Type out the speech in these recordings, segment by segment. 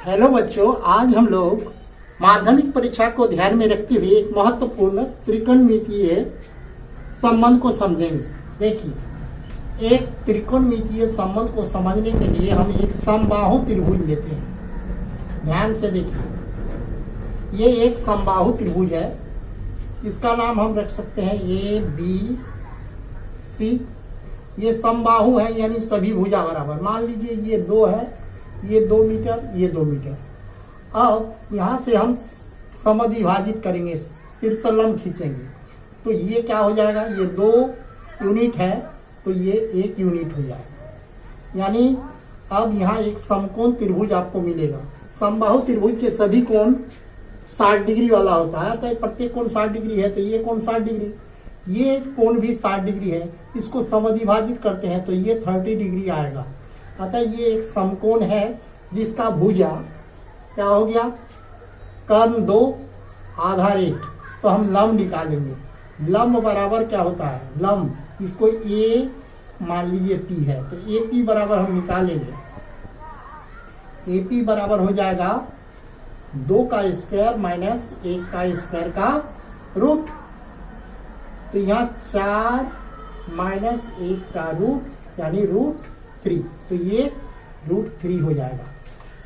Hello बच्चों, आज हम लोग माध्यमिक परीक्षा को ध्यान में रखते हुए एक महत्वपूर्ण त्रिकोणमितीय संबंध को समझेंगे। देखिए, एक त्रिकोणमितीय संबंध को समझने के लिए हम एक समबाहु त्रिभुज लेते हैं। ध्यान से देखिए, ये एक समबाहु त्रिभुज है। इसका नाम हम रख सकते हैं ए बी सी। ये समबाहु है, यानी सभी भुजा बराबर। मान लीजिए ये 2 है, ये 2 मीटर, ये 2 मीटर। अब यहाँ से हम समद्विभाजित करेंगे, शीर्षलंब खींचेंगे, तो ये क्या हो जाएगा, ये 2 यूनिट है तो ये 1 यूनिट हो जाएगा। यानी अब यहाँ एक समकोण त्रिभुज आपको मिलेगा। समबाहु त्रिभुज के सभी कोण 60 डिग्री वाला होता है, तो प्रत्येक कोण 60 डिग्री है, तो ये कोण 60 डिग्री, ये कोण भी 60 डिग्री है। इसको समद्विभाजित करते हैं तो ये 30 डिग्री आएगा। अतः ये एक समकोण है जिसका भुजा क्या हो गया, कर्ण 2 आधार 1। तो हम लंब निकालेंगे। लंब बराबर क्या होता है, लंब, इसको ए मान लीजिए पी है, तो ए पी बराबर हम निकालेंगे। ए पी बराबर हो जाएगा 2 का स्क्वायर माइनस 1 का स्क्वायर का रूट। तो यहाँ 4 माइनस 1 का रूट यानी √3, तो ये √3 हो जाएगा।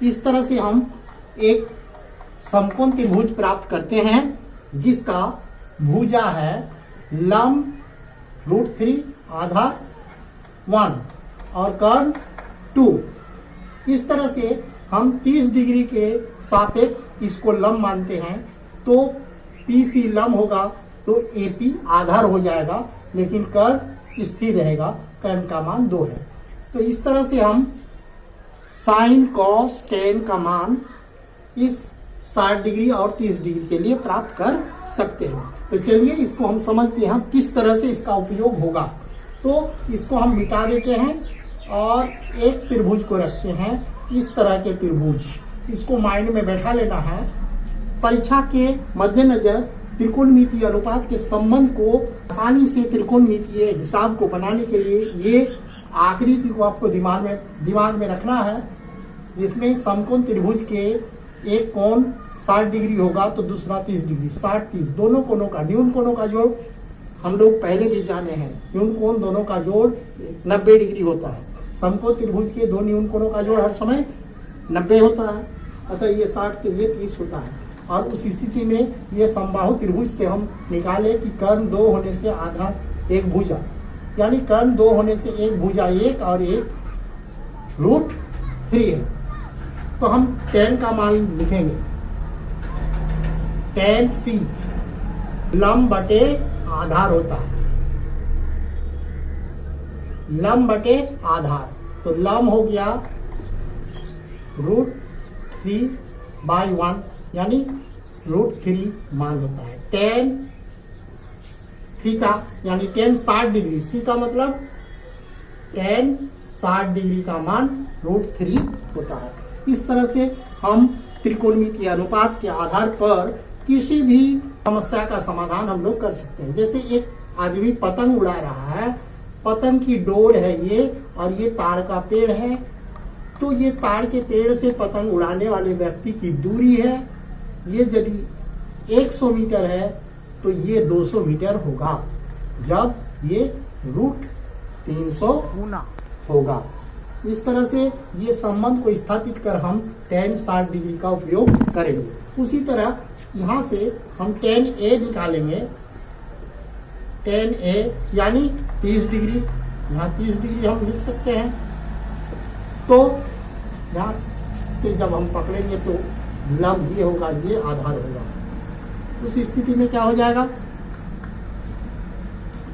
इस तरह से हम एक समकोण त्रिभुज प्राप्त करते हैं जिसका भुजा है लंब √3 आधार 1 और कर्ण 2। इस तरह से हम 30 डिग्री के सापेक्ष इसको लंब मानते हैं, तो PC लंब होगा तो AP आधार हो जाएगा, लेकिन कर्ण स्थिर रहेगा, कर्ण का मान 2 है। तो इस तरह से हम साइन कॉस टेन का मान इस 60 डिग्री और 30 डिग्री के लिए प्राप्त कर सकते हैं। तो चलिए इसको हम समझते हैं किस तरह से इसका उपयोग होगा। तो इसको हम मिटा देते हैं और एक त्रिभुज को रखते हैं, इस तरह के त्रिभुज। इसको माइंड में बैठा लेना है। परीक्षा के मद्देनजर त्रिकोणमितीय अनुपात के संबंध को आसानी से त्रिकोणमितीय हिसाब को बनाने के लिए ये आकृति को आपको दिमाग में रखना है, जिसमें समकोण त्रिभुज के एक कोण 60 डिग्री होगा तो दूसरा 30 डिग्री। 60-30 दोनों कोणों का, न्यून कोणों का जोड़ हम लोग पहले भी जाने हैं, न्यून कोण दोनों का जोड़ 90 डिग्री होता है। समकोण त्रिभुज के 2 न्यून कोणों का जोड़ हर समय 90 होता है। अतः ये 60 के लिए 30 होता है। और उस स्थिति में ये समबाहु त्रिभुज से हम निकाले कि कर्ण 2 होने से आधार 1 भुजा, यानी कर्ण 2 होने से 1 भुजा 1 और 1 √3 है। तो हम tan का मान लिखेंगे, tan C लंब बटे आधार होता है, लंब बटे आधार। तो लंब हो गया √3/1 यानी √3 मान होता है। tan थीटा यानी tan 60 डिग्री, सी का मतलब tan 60 डिग्री का मान √3 होता है। इस तरह से हम त्रिकोणमितीय अनुपात के आधार पर किसी भी समस्या का समाधान हम लोग कर सकते हैं। जैसे एक आदमी पतंग उड़ा रहा है, पतंग की डोर है ये और ये ताड़ का पेड़ है, तो ये ताड़ के पेड़ से पतंग उड़ाने वाले व्यक्ति की दूरी है, ये यदि 100 मीटर है तो ये 200 मीटर होगा, जब ये √300 होगा। इस तरह से ये संबंध को स्थापित कर हम tan 60 डिग्री का उपयोग करेंगे। उसी तरह यहाँ से हम tan A निकालेंगे। tan A यानी 30 डिग्री, यहाँ 30 डिग्री हम लिख सकते हैं। तो यहाँ से जब हम पकड़ेंगे तो लंब ये होगा, ये आधार होगा। उस स्थिति में क्या हो जाएगा,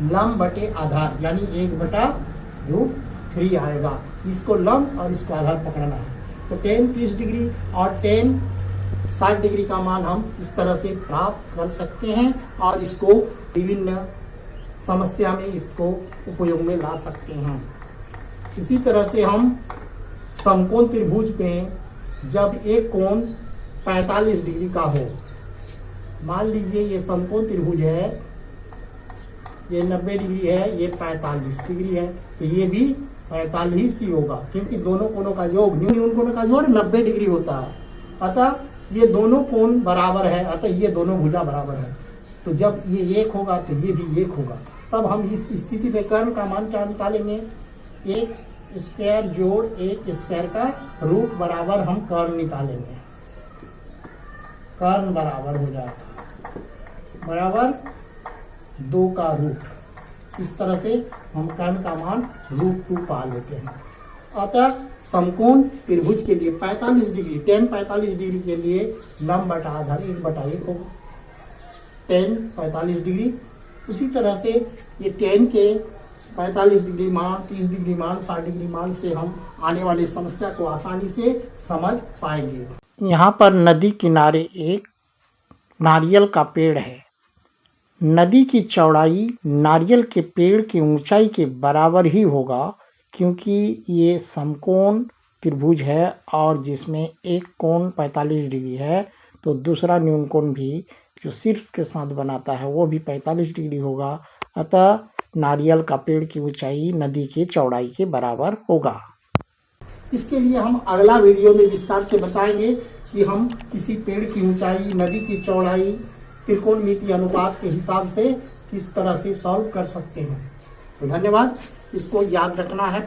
लंब बटे आधार यानी 1/√3 आएगा। इसको लंब और इसको आधार पकड़ना है। तो tan 30 डिग्री और tan 60 डिग्री का मान हम इस तरह से प्राप्त कर सकते हैं और इसको विभिन्न समस्या में इसको उपयोग में ला सकते हैं। इसी तरह से हम समकोण त्रिभुज में जब एक कोण 45 डिग्री का हो, मान लीजिए ये समकोण त्रिभुज है, ये 90 डिग्री है, ये 45 डिग्री है, तो ये भी 45 ही होगा, क्योंकि दोनों कोणों का योग, न्यून कोणों का जोड़ 90 डिग्री होता है। अतः ये दोनों कोण बराबर है, अतः ये दोनों भुजा बराबर है। तो जब ये एक होगा तो ये भी एक होगा। तब हम इस स्थिति में कर्ण का मान क्या निकालेंगे? एक स्क्वायर जोड़ एक स्क्वायर का रूट बराबर हम कर्ण निकालेंगे। कर्ण बराबर हो जाएगा बराबर 2 का रूट। इस तरह से हम कर्ण का मान √2 पा लेते हैं। अतः समकोण त्रिभुज के लिए 45 डिग्री, tan 45 डिग्री के लिए लंब बटा आधार 1/1 होगा। tan 45 डिग्री, उसी तरह से ये tan के 45 डिग्री मान, 30 डिग्री मान, 60 डिग्री मान से हम आने वाली समस्या को आसानी से समझ पाएंगे। यहाँ पर नदी किनारे एक नारियल का पेड़ है। नदी की चौड़ाई नारियल के पेड़ की ऊंचाई के बराबर ही होगा, क्योंकि ये समकोण त्रिभुज है और जिसमें एक कोण 45 डिग्री है, तो दूसरा न्यून कोण भी जो शीर्ष के साथ बनाता है वो भी 45 डिग्री होगा। अतः नारियल का पेड़ की ऊंचाई नदी की चौड़ाई के बराबर होगा। इसके लिए हम अगला वीडियो में विस्तार से बताएंगे कि हम किसी पेड़ की ऊंचाई, नदी की चौड़ाई त्रिकोणमितीय अनुपात के हिसाब से किस तरह से सॉल्व कर सकते हैं। तो धन्यवाद। इसको याद रखना है।